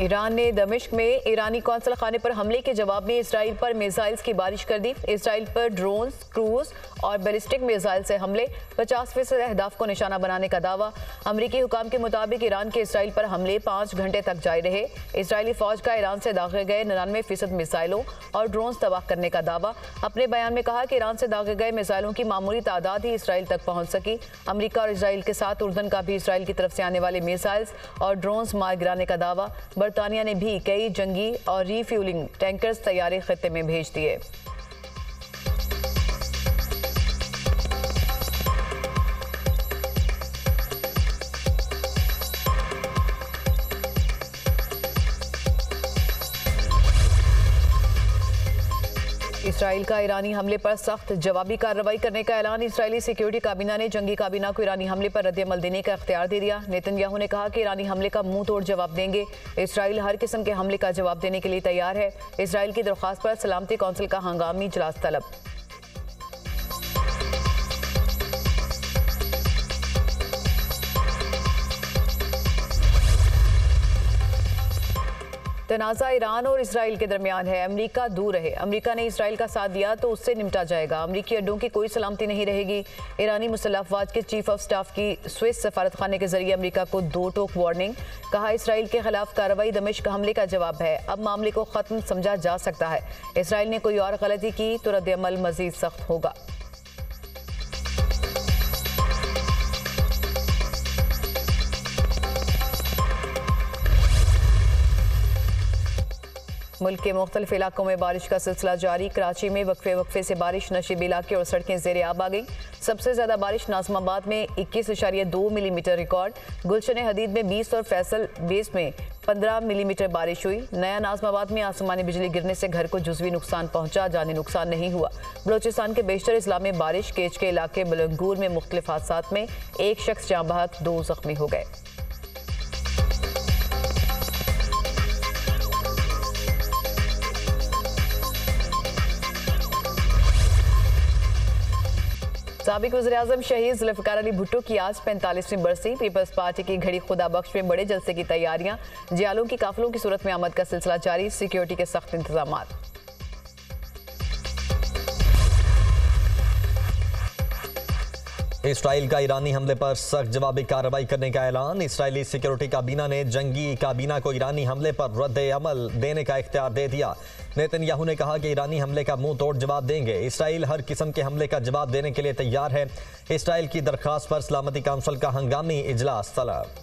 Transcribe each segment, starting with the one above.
Iran ने दमिश्क में ईरानी कौंसल खाने पर हमले के जवाब में इसराइल पर मिसाइल्स की बारिश कर दी। इसराइल पर ड्रोन्स, क्रूज और बैलिस्टिक मिसाइल से हमले, 50% अहदाफ को निशाना बनाने का दावा। अमरीकी हुकाम के मुताबिक ईरान के इसराइल पर हमले 5 घंटे तक जारी रहे। इसराइली फौज का ईरान से दागे गए 99% मिसाइलों और ड्रोन्स तबाह करने का दावा। अपने बयान में कहा कि ईरान से दागे गए मिसाइलों की मामूली तादाद ही इसराइल तक पहुंच सकी। अमरीका और इसराइल के साथ उर्दन का भी इसराइल की तरफ से आने वाले मिसाइल्स और ड्रोन्स मार गिराने का दावा। बरतानिया ने भी कई जंगी और रीफ्यूलिंग टैंकर्स तैयारी खत्ते में भेज दिए। इसराइल का ईरानी हमले पर सख्त जवाबी कार्रवाई करने का ऐलान। इसराइली सिक्योरिटी काबीना ने जंगी काबीना को ईरानी हमले पर रद्द-ए-अमल देने का इख्तियार दे दिया। नेतन्याहू ने कहा कि ईरानी हमले का मुंह तोड़ जवाब देंगे। इसराइल हर किस्म के हमले का जवाब देने के लिए तैयार है। इसराइल की दरख्वास्त पर सलामती कौंसिल का हंगामी इजलास तलब। तनाज़ा ईरान और इसराइल के दरमियान है। अमेरिका दूर रहे। अमेरिका ने इसराइल का साथ दिया तो उससे निपटा जाएगा। अमेरिकी अड्डों की कोई सलामती नहीं रहेगी। ईरानी मुसल्लह अफवाज के चीफ ऑफ स्टाफ की स्विस सफारत खाने के जरिए अमेरिका को 2 टोक वार्निंग। कहा, इसराइल के खिलाफ कार्रवाई दमिश्क हमले का जवाब है। अब मामले को खत्म समझा जा सकता है। इसराइल ने कोई और गलती की तो रद्द-ए-अमल मजीद सख्त होगा। मुल्क के मुख्तलिफ इलाकों में बारिश का सिलसिला जारी। कराची में वक्फे से बारिश, नशीबी इलाके और सड़कें ज़ेरे आब आ गई। सबसे ज़्यादा बारिश नाज़िमाबाद में 21.2 मिलीमीटर रिकॉर्ड। गुलशन हदीद में 20 और फैसल बेस में 15 मिलीमीटर बारिश हुई। नया नाज़िमाबाद में आसमानी बिजली गिरने से घर को जुज़वी नुकसान पहुंचा, जानी नुकसान नहीं हुआ। बलोचिस्तान के बेशतर इस्लाम में बारिश। केच के इलाके बलंगूर में मुख्तलिफ हादसात में 1 शख्स जाँ बहक, 2 जख्मी हो गए। साबिक वज़ीर-ए-आज़म शहीद जुल्फ़िकार अली भुट्टो की आज 45वीं बरसी। पीपल्स पार्टी की घड़ी खुदा बख्श में बड़े जलसे की तैयारियां। जियालों की काफिलों की सूरत में आमद का सिलसिला जारी। सिक्योरिटी के सख्त इंतजामात। इसराइल का ईरानी हमले पर सख्त जवाबी कार्रवाई करने का ऐलान। इसराइली सिक्योरिटी काबीना ने जंगी काबीना को ईरानी हमले पर रद्द-ए-अमल देने का इख्तियार दे दिया। नेतन्याहू ने कहा कि ईरानी हमले का मुंह तोड़ जवाब देंगे। इसराइल हर किस्म के हमले का जवाब देने के लिए तैयार है। इसराइल की दरख्वास्त पर सलामती काउंसिल का हंगामी इजलास तलब।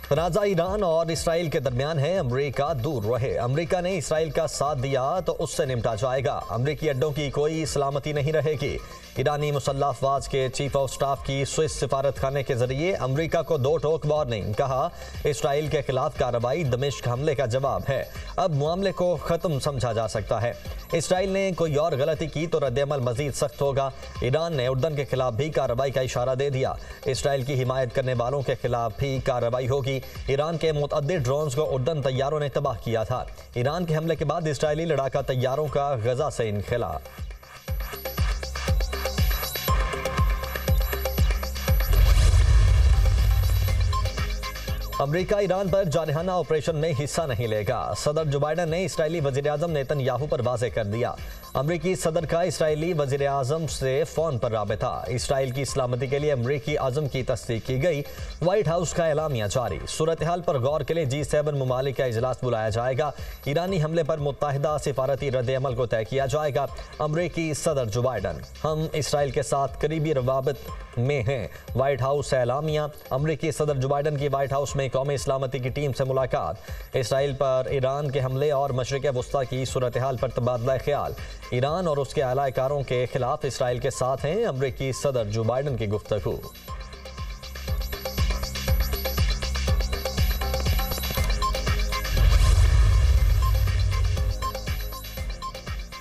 तनाज़ा ईरान और इसराइल के दरमियान है। अमेरिका दूर रहे। अमेरिका ने इसराइल का साथ दिया तो उससे निपटा जाएगा। अमेरिकी अड्डों की कोई सलामती नहीं रहेगी। ईरानी मुसल्लह अफवाज के चीफ ऑफ स्टाफ की स्विस सफारत खाने के जरिए अमेरिका को 2 टोक वार्निंग। कहा, इसराइल के खिलाफ कार्रवाई दमिश्क हमले का जवाब है। अब मामले को खत्म समझा जा सकता है। इसराइल ने कोई और गलती की तो रद्द-ए-अमल मजीद सख्त होगा। ईरान ने उर्दन के खिलाफ भी कार्रवाई का इशारा दे दिया। इसराइल की हिमायत करने वालों के खिलाफ भी कार्रवाई होगी। ईरान के मुतअद्दिद ड्रोन्स को उर्दन तैयारों ने तबाह किया था। ईरान के हमले के बाद इसराइली लड़ाका तैयारों का गजा से इनखला। अमेरिका ईरान पर जारहाना ऑपरेशन में हिस्सा नहीं लेगा। सदर जो बाइडन ने इसराइली वज़ीर-ए-आज़म नेतन्याहू पर वाज़े कर दिया। अमरीकी सदर का इसराइली वज़ीर-ए-आज़म से फ़ोन पर राबिता। इसराइल की सलामती के लिए अमरीकी आज़म की तस्दीक की गई। व्हाइट हाउस का एलामिया जारी। सूरत हाल पर गौर के लिए G7 ममालिक का इजलास बुलाया जाएगा। ईरानी हमले पर मुत्तहिदा सिफारती रद्द-ए-अमल को तय किया जाएगा। अमरीकी सदर जो बाइडन, हम इसराइल के साथ करीबी रवाबित में हैं। व्हाइट हाउस से एलामिया। अमरीकी सदर जो बाइडन की व्हाइट हाउस में कौमी सलामती की टीम से मुलाकात। इसराइल पर ईरान के हमले और मशरिक़ वस्ता की सूरत हाल पर तबादला ख्याल। ईरान और उसके आलाकारों के खिलाफ इसराइल के साथ हैं अमरीकी सदर जो बाइडन की गुफ्तगू।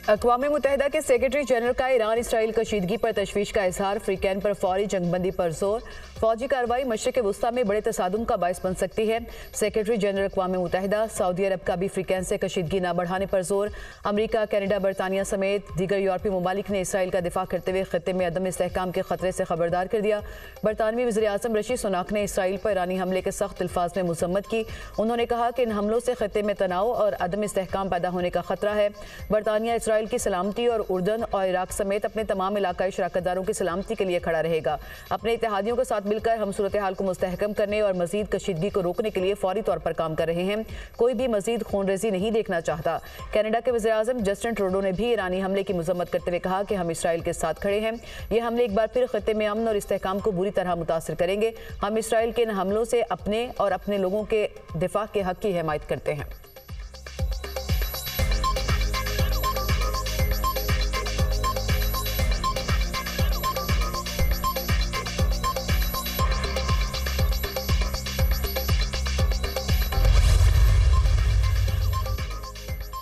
अक़वाम मुत्तहिदा के सेक्रेटरी जनरल का ईरान इसराइल कशीदगी पर तशवीश का इजहार। फ्रीकैन पर फौरी जंगबंदी पर जोर। फौजी कार्रवाई मशरिक वुस्ता में बड़े तसादुम का बायस बन सकती है। सेक्रेटरी जनरल अक़वाम मुत्तहिदा सऊदी अरब का भी फ्रीकेंस से कशीदगी न बढ़ाने पर जोर। अमरीका, कनाडा, बरतानिया समेत दीगर यूरोपीय ममालिक ने इसराइल का दिफा करते हुए खत्ते में अदम इस्तेहकाम के खतरे से खबरदार कर दिया। बरतानवी वज़ीर आज़म ऋषि सुनाक ने इसराइल पर ईरानी हमले के सख्त अल्फाज में मजम्मत की। उन्होंने कहा कि इन हमलों से खत्ते में तनाव और अदम इस्तेहकाम पैदा होने का खतरा है। बरतानिया इसराइल की सलामती और उर्दन और इराक समेत अपने तमाम इलाकाई शराकतदारों की सलामती के लिए खड़ा रहेगा। अपने इत्तेहादियों के साथ मिलकर हम सूरत हाल को मुस्तहकम करने और मजीद कशीदगी को रोकने के लिए फौरी तौर पर काम कर रहे हैं। कोई भी मजीद खूनरेजी नहीं देखना चाहता। कनाडा के वज़ीर आज़म जस्टिन ट्रूडो ने भी ईरानी हमले की मजम्मत करते हुए कहा कि हम इसराइल के साथ खड़े हैं। ये हमले एक बार फिर खत्ते में अमन और इस्तेहकाम को बुरी तरह मुतासिर करेंगे। हम इसराइल के इन हमलों से अपने और अपने लोगों के दिफा के हक की हिमायत करते हैं।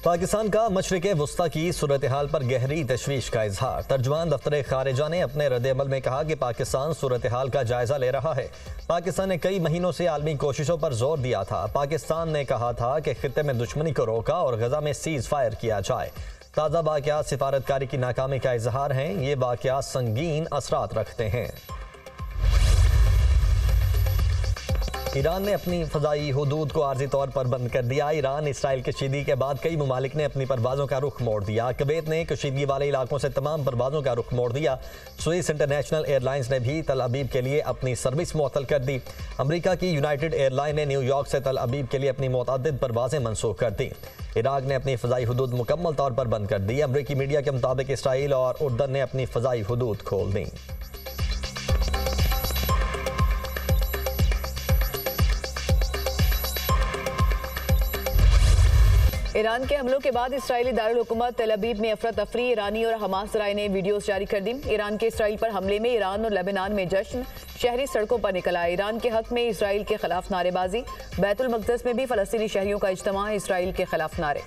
पाकिस्तान का मशरिक वुस्ता की सूरत हाल पर गहरी तशवीश का इजहार। तर्जुमान दफ्तर खारिजा ने अपने रद्द-ए-अमल में कहा कि पाकिस्तान सूरत हाल का जायजा ले रहा है। पाकिस्तान ने कई महीनों से आलमी कोशिशों पर जोर दिया था। पाकिस्तान ने कहा था कि खित्ते में दुश्मनी को रोका और गजा में सीज फायर किया जाए। ताज़ा वाक़यात सिफारतकारी की नाकामी का इजहार हैं। ये वाक़यात संगीन असरात रखते हैं। ईरान ने अपनी फ़ज़ाई हुदूद को आर्जी तौर पर बंद कर दिया। ईरान इसराइल कशीदगी के बाद कई ममालिक ने अपनी परवाज़ों का रुख मोड़ दिया। कुवैत ने कशीदगी वाले इलाकों से तमाम परवाज़ों का रुख मोड़ दिया। स्विस इंटरनेशनल एयरलाइंस ने भी तल अबीब के लिए अपनी सर्विस मुअत्तल कर दी। अमरीका की यूनाइटेड एयरलाइन ने न्यूयॉर्क से तल अबीब के लिए अपनी मुतअद्दिद परवाज़ें मनसूख कर दी। इराक ने अपनी फ़ज़ाई हुदूद मुकम्मल तौर पर बंद कर दी। अमरीकी मीडिया के मुताबिक इसराइल और उर्दन ने अपनी फ़ज़ाई हुदूद खोल दी। ईरान के हमलों के बाद इसराइली दारुल हुकूमत तेल अबीब में अफरा तफरी। ईरानी और हमास जराए ने वीडियोस जारी कर दी। ईरान के इसराइल पर हमले में ईरान और लेबनान में जश्न। शहरी सड़कों पर निकल आए। ईरान के हक में इसराइल के खिलाफ नारेबाजी। बैतुल मक़दस में भी फ़लस्तीनी शहरियों का इज्तिमा। इसराइल के खिलाफ नारे।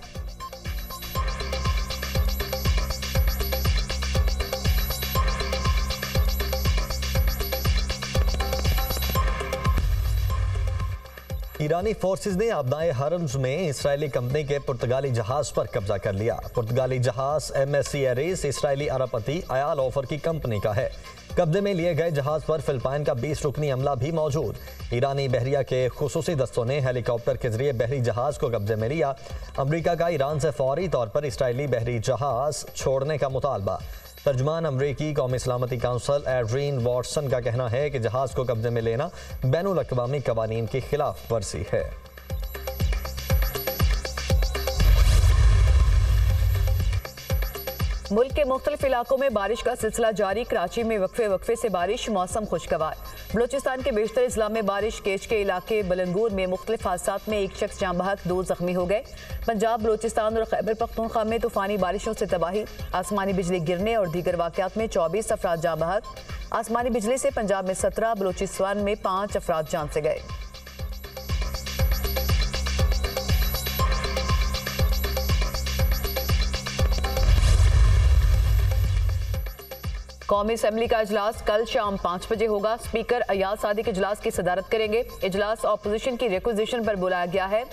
ईरानी फोर्सेस ने आबनाए हरम्स में इसराइली कंपनी के पुर्तगाली जहाज पर कब्जा कर लिया। पुर्तगाली जहाज MSC एरिस इसराइली अरबपति अयाल ओफर की कंपनी का है। कब्जे में लिए गए जहाज पर फिलिपाइन का 20 रुकनी अमला भी मौजूद। ईरानी बहरिया के खुसूसी दस्तों ने हेलीकॉप्टर के जरिए बहरी जहाज को कब्जे में लिया। अमरीका का ईरान से फौरी तौर पर इसराइली बहरी जहाज छोड़ने का मुतालबा। तर्जुमान अमरीकी कौमी सलामती काउंसिल एड्रीन वॉटसन का कहना है कि जहाज को कब्जे में लेना बैनुल अक़वामी कवानीन की खिलाफ वर्जी है। मुल्क के मुख्तलिफ इलाकों में बारिश का सिलसिला जारी। कराची में वक्फे वक्फे से बारिश, मौसम खुशगवार। बलोचिस्तान के बेशतर इजला में बारिश। केच के इलाके बलंगूर में मुख्तलिफ हादसात में एक शख्स जाँ बहक, 2 जख्मी हो गए। पंजाब, बलोचिस्तान और खैबर पख्तूनख्वा में तूफानी बारिशों से तबाही। आसमानी बिजली गिरने और दीगर वाक़यात में 24 अफराद जाँ बहक। आसमानी बिजली से पंजाब में 17, बलोचिस्तान में 5 अफराद जान से गए। कौमी असम्बली का इजलास कल शाम 5 बजे होगा। स्पीकर अयाज सादिक इजलास की सदारत करेंगे। इजलास अपोजिशन की रिक्वेजिशन पर बुलाया गया है।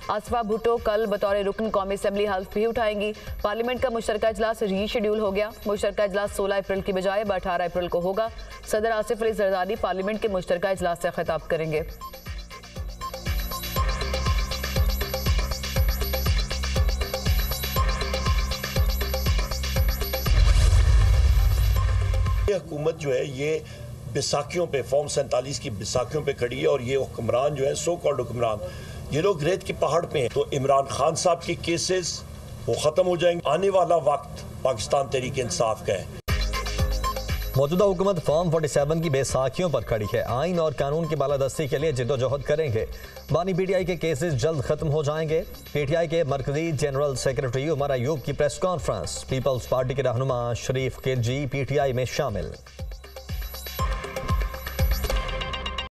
आसफा भुट्टो कल बतौर रुकन कौमी असम्बली हल्फ भी उठाएंगी। पार्लियामेंट का मुश्तरका इजलास रीशेड्यूल हो गया। मुश्तरका इजलास 16 अप्रैल की बजाय 18 अप्रैल को होगा। सदर आसिफ अली जरदारी पार्लियामेंट के मुश्तरका इजलास से खिताब करेंगे। हुकूमत जो है ये बैसाखियों पे फॉर्म 47 की बैसाखियों पे खड़ी है और ये हुक्मरान जो है सो कॉल्ड हुक्मरान ये लोग रेत के पहाड़ पे हैं। तो इमरान खान साहब के केसेस वो ख़त्म हो जाएंगे। आने वाला वक्त पाकिस्तान तहरीक इंसाफ का है। मौजूदा हुकूमत फॉर्म 47 की बैसाखियों पर खड़ी है। आइन और कानून की बालादस्ती के लिए जिद्दोजहद करेंगे। बानी PTI के केसेस जल्द खत्म हो जाएंगे। PTI के मरकजी जनरल सेक्रेटरी उमर अयूब की प्रेस कॉन्फ्रेंस। पीपल्स पार्टी के रहनुमा शरीफ खिलजी PTI में शामिल।